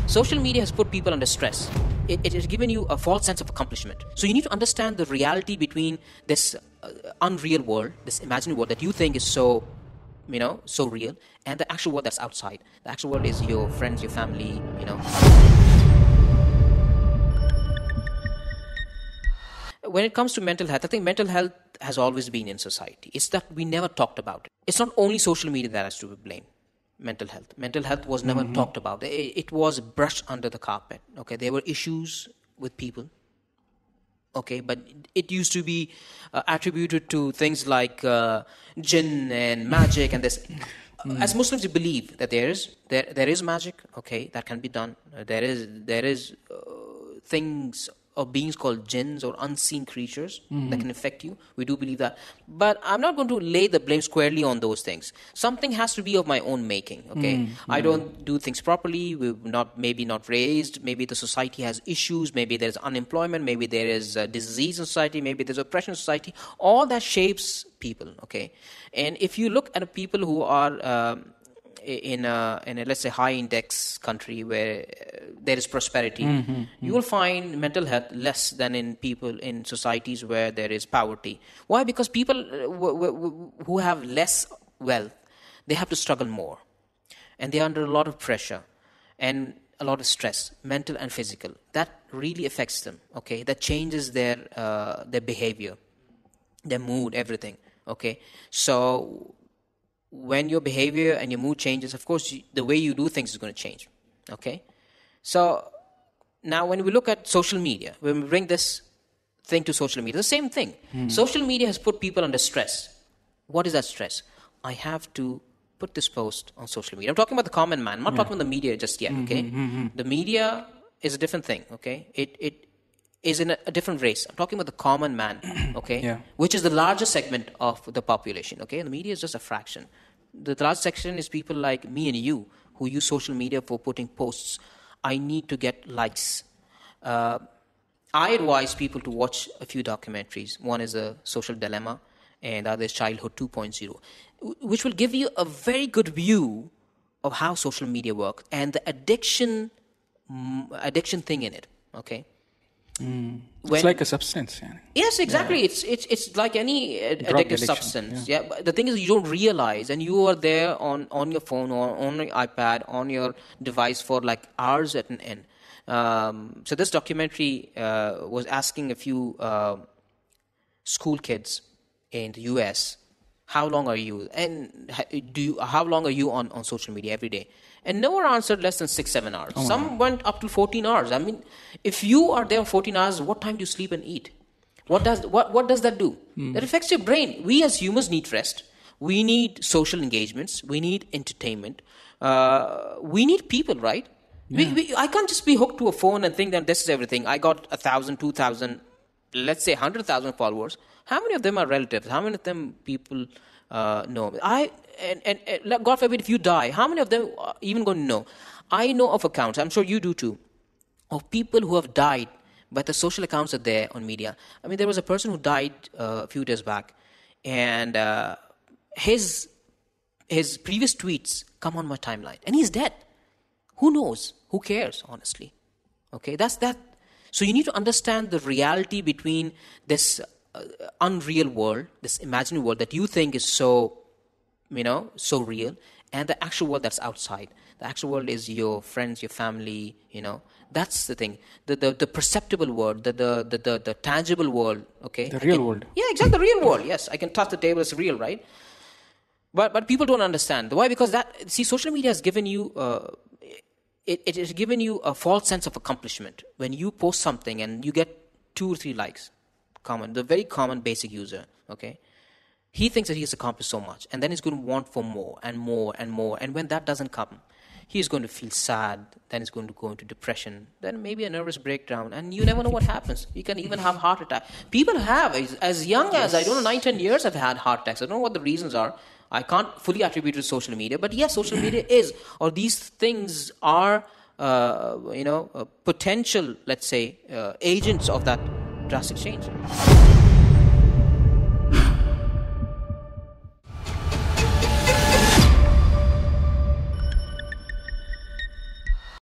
Social media has put people under stress. It has given you a false sense of accomplishment. So you need to understand the reality between this unreal world, this imaginary world that you think is so real, and the actual world that's outside. The actual world is your friends, your family, When it comes to mental health, I think mental health has always been in society. It's that we never talked about it. It's not only social media that has to be blamed. Mental health. Mental health was never talked about. It was brushed under the carpet. Okay, there were issues with people. Okay, but it used to be attributed to things like jinn and magic and this. As Muslims, we believe that there is magic. Okay, that can be done. There is things or beings called jinns or unseen creatures that can affect you. We do believe that. But I'm not going to lay the blame squarely on those things. Something has to be of my own making, okay? I don't do things properly. We're maybe not raised. Maybe the society has issues. Maybe there's unemployment. Maybe there is disease in society. Maybe there's oppression in society. All that shapes people, okay? And if you look at people who are in a let's say high index country where there is prosperity, you will find mental health less than in people in societies where there is poverty. Why? Because people who have less wealth, they have to struggle more, and they're under a lot of pressure and a lot of stress, mental and physical. That really affects them, okay? That changes their behavior, their mood, everything, okay? So when your behavior and your mood changes, of course, the way you do things is going to change, okay? So now when we look at social media, when we bring this thing to social media, the same thing. Social media has put people under stress. What is that stress? I have to put this post on social media. I'm talking about the common man. I'm not talking about the media just yet, okay? The media is a different thing, okay? It is in a different race. I'm talking about the common man, okay? Which is the largest segment of the population, okay? And the media is just a fraction. The large section is people like me and you who use social media for putting posts. I need to get likes. I advise people to watch a few documentaries. One is A Social Dilemma, and the other is Childhood 2.0, which will give you a very good view of how social media works and the addiction thing in it, okay? It's like a substance. Yeah. Yes, exactly. Yeah. It's like any addictive substance. Yeah. But the thing is, you don't realize, and you are there on your phone or on your iPad, on your device for like hours at an end. So this documentary was asking a few school kids in the US, how long are you, and how long are you on social media every day? And no one answered less than 6-7 hours. Some went up to 14 hours. I mean, if you are there 14 hours, what time do you sleep and eat? What does that do? That affects your brain. We as humans need rest. We need social engagements. We need entertainment. We need people, right? Yeah. I can't just be hooked to a phone and think that this is everything. I got 1,000, 2,000, let's say 100,000 followers. How many of them are relatives? How many of them people know? And God forbid if you die, how many of them are even going to know? I know of accounts, I'm sure you do too, of people who have died, but the social accounts are there on media. I mean, there was a person who died a few days back, and his previous tweets come on my timeline, and he's dead. Who knows? Who cares, honestly? Okay, that's that. So you need to understand the reality between this unreal world, this imaginary world that you think is so real, and the actual world that's outside. The actual world is your friends, your family, That's the thing. The perceptible world, the tangible world, okay? The real world. Yeah, exactly, the real world, yes. I can touch the table, it's real, right? But people don't understand. Why? Because social media has given you... It has given you a false sense of accomplishment. When you post something and you get 2 or 3 likes, the very common basic user, okay? He thinks that he has accomplished so much, and then he's going to want for more and more and more. And when that doesn't come, he's going to feel sad, then he's going to go into depression, then maybe a nervous breakdown, and you never know what happens. You can even have heart attack. People have, as young as, 9-10 years have had heart attacks. I don't know what the reasons are. I can't fully attribute it to social media, but yes, social media is, or these things are, potential, let's say, agents of that drastic change.